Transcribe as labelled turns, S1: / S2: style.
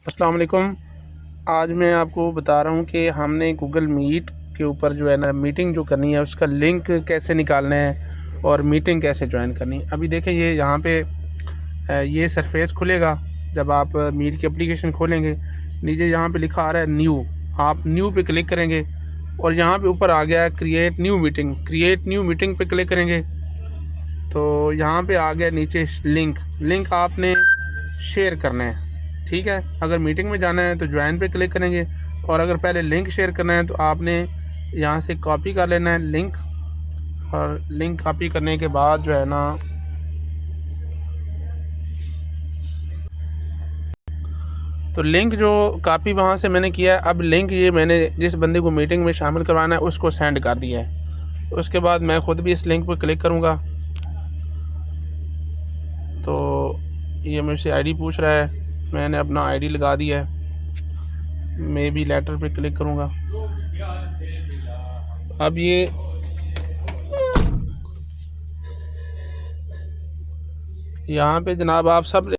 S1: अस्सलाम वालेकुम। आज मैं आपको बता रहा हूँ कि हमने गूगल मीट के ऊपर जो है ना मीटिंग जो करनी है उसका लिंक कैसे निकालना है और मीटिंग कैसे ज्वाइन करनी है। अभी देखें ये यहाँ पे ये सरफेस खुलेगा। जब आप मीट की एप्लीकेशन खोलेंगे नीचे यहाँ पे लिखा आ रहा है न्यू, आप न्यू पे क्लिक करेंगे और यहाँ पे ऊपर आ गया है क्रिएट न्यू मीटिंग पे क्लिक करेंगे तो यहाँ पे आ गया नीचे लिंक आपने शेयर करना है। ठीक है, अगर मीटिंग में जाना है तो ज्वाइन पे क्लिक करेंगे और अगर पहले लिंक शेयर करना है तो आपने यहाँ से कॉपी कर लेना है लिंक, और लिंक कॉपी करने के बाद जो है ना तो लिंक जो कॉपी वहाँ से मैंने किया है, अब लिंक ये मैंने जिस बंदे को मीटिंग में शामिल करवाना है उसको सेंड कर दिया है। उसके बाद मैं ख़ुद भी इस लिंक पर क्लिक करूँगा तो ये मुझसे आईडी पूछ रहा है, मैंने अपना आईडी लगा दिया है। मैं भी लेटर पे क्लिक करूँगा। अब ये यहाँ पे जनाब आप सब